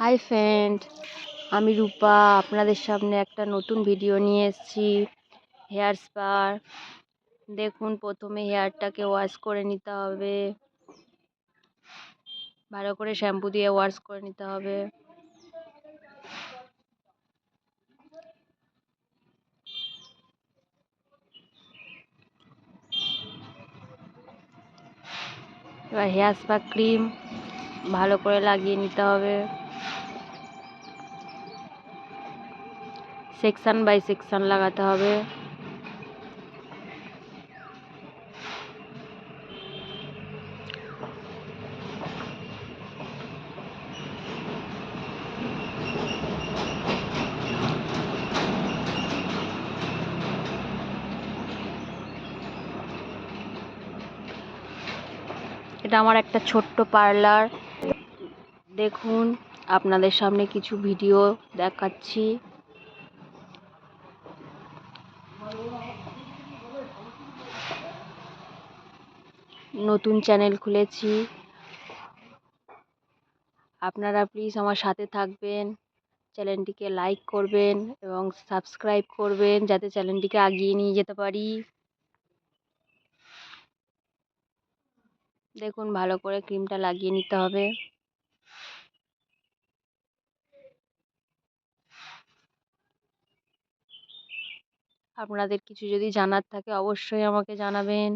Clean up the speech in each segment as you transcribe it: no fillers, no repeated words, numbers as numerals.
Hi friend, আমি রূপা আপনাদের সামনে একটা নতুন ভিডিও নিয়ে এসেছি হেয়ার স্পার। দেখুন, প্রথমে হেয়ারটাকে ওয়াশ করে নিতে হবে, ভালো করে শ্যাম্পু দিয়ে ওয়াশ করে নিতে হবে। এবার হেয়ার স্পা ক্রিম ভালো করে লাগিয়ে নিতে হবে, সেকশন বাই সেকশন লাগাতে হবে। এটা আমার একটা ছোট্ট পার্লার। দেখুন, আপনাদের সামনে কিছু ভিডিও দেখাচ্ছি। নতুন চ্যানেল খুলেছি, আপনারা প্লিজ আমার সাথে থাকবেন, চ্যানেলটিকে লাইক করবেন এবং সাবস্ক্রাইব করবেন যাতে চ্যানেলটিকে এগিয়ে নিয়ে যেতে পারি। দেখুন, ভালো করে ক্রিমটা লাগিয়ে নিতে হবে। আপনাদের কিছু যদি জানার থাকে অবশ্যই আমাকে জানাবেন।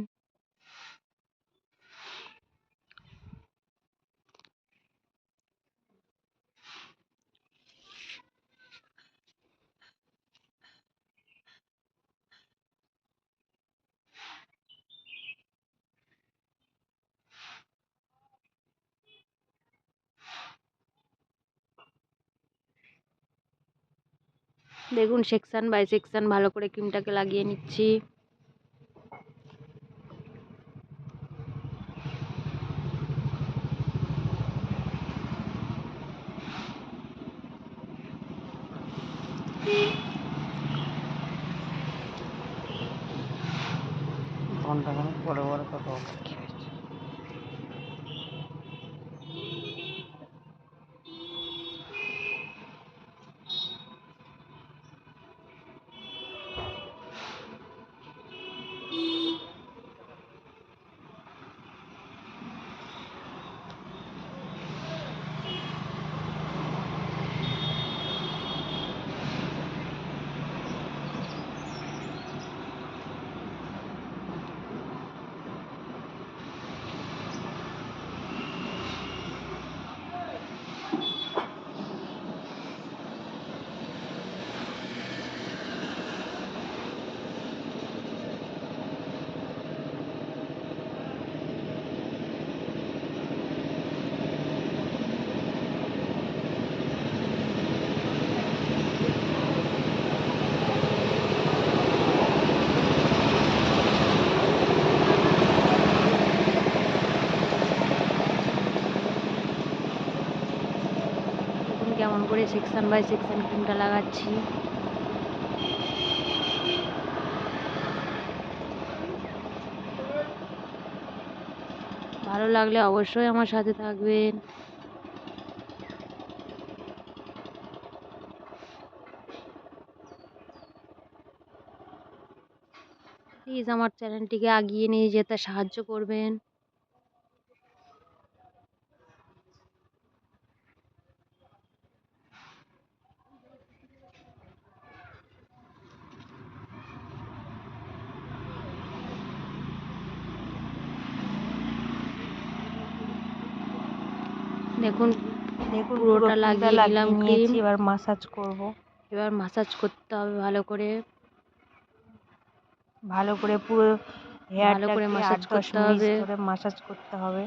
দেখুন, সেকশন বাই সেকশন ভালো করে ক্রিমটাকে লাগিয়ে নিচ্ছি। ঘন্টাখানেক পরে পরে কথা বলো। দেখুন কেমন করে সেকশন বাই সেকশন ক্রিমটা লাগাচ্ছি। ভালো লাগলে অবশ্যই আমার সাথে থাকবেন। প্লিজ আমার চ্যানেলটিকে এগিয়ে নিয়ে যেতে সাহায্য করবেন। দেখুন, পুরোটা লাগিয়ে দিলাম ক্রিম। এবার মাসাজ করব। এবার মাসাজ করতে হবে ভালো করে। পুরো ভালো করে হেয়ারটাকে মাসাজ 8-10 করতে মিনিট হবে। ধরে মাসাজ করতে হবে।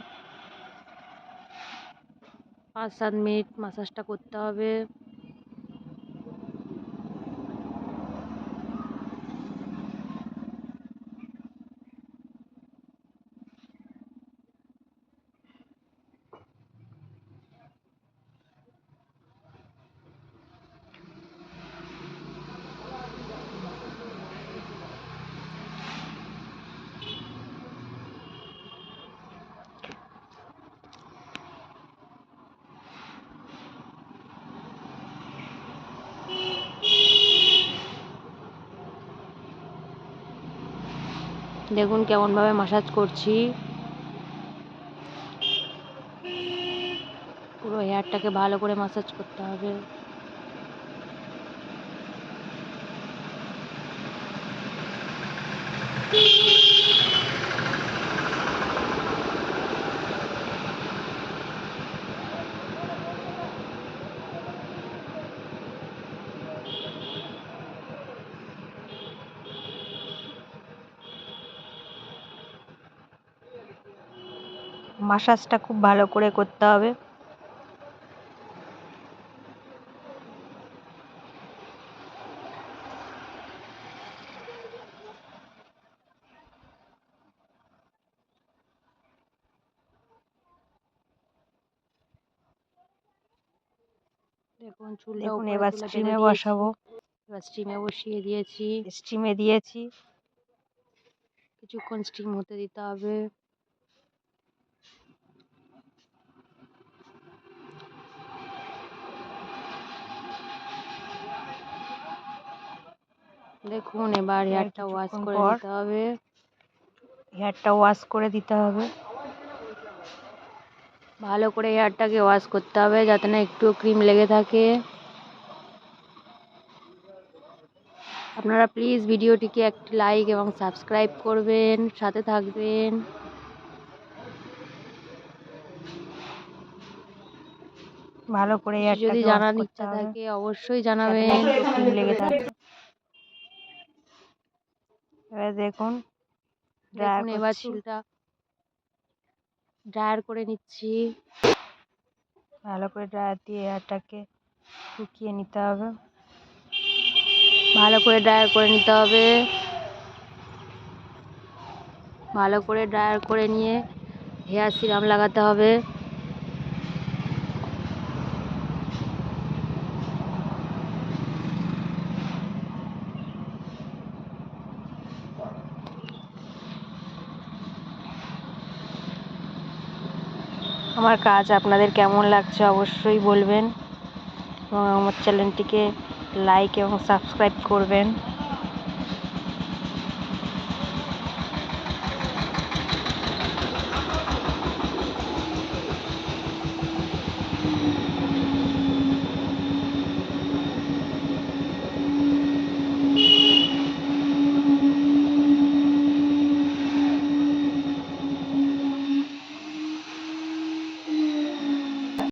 5-7 মিনিট মাসাজটা করতে হবে। দেখুন কেমনভাবে ম্যাসাজ করছি। পুরো হেয়ারটাকে ভালো করে ম্যাসাজ করতে হবে। মাসাজটা খুব ভালো করে করতে হবে। দেখুন চুলটা দেখুন উপরে এবার তুলে বেঁধে স্টিমে দিয়েছি। বসাবো। এবার স্টিমে বসিয়ে দিয়েছি। স্টিমে দিয়েছি। কিছুক্ষণ স্টিম হতে দিতে হবে। দেখুন এবার হেয়ারটা ওয়াশ কিছুক্ষণ করে পর নিতে হবে। হেয়ারটা ওয়াশ করে দিতে হবে। ভালো করে হেয়ারটাকে ওয়াশ করতে হবে যাতে না একটুও ক্রিম লেগে থাকে। আপনারা প্লিজ ভিডিওটিকে একটি লাইক এবং সাবস্ক্রাইব করবেন, সাথে থাকবেন। ভালো করে কিছু যদি হেয়ারটাকে ওয়াশ জানার করতে ইচ্ছা হবে থাকে অবশ্যই যাতে না জানাবেন। একটু ক্রিম লেগে থাকে। এবার দেখুন ড্রায়ার দেখুন এবার করছি। চুলটা ড্রায়ার করে নিচ্ছি। ভালো করে ড্রায়ার দিয়ে হেয়ারটাকে শুকিয়ে নিতে হবে। ভালো করে ড্রায়ার করে নিতে হবে। ভালো করে ড্রায়ার করে নিয়ে হেয়ার সিরাম লাগাতে হবে। আমার কাজ আপনাদের কেমন লাগছে অবশ্যই বলবেন এবং আমার চ্যানেলটিকে লাইক এবং সাবস্ক্রাইব করবেন।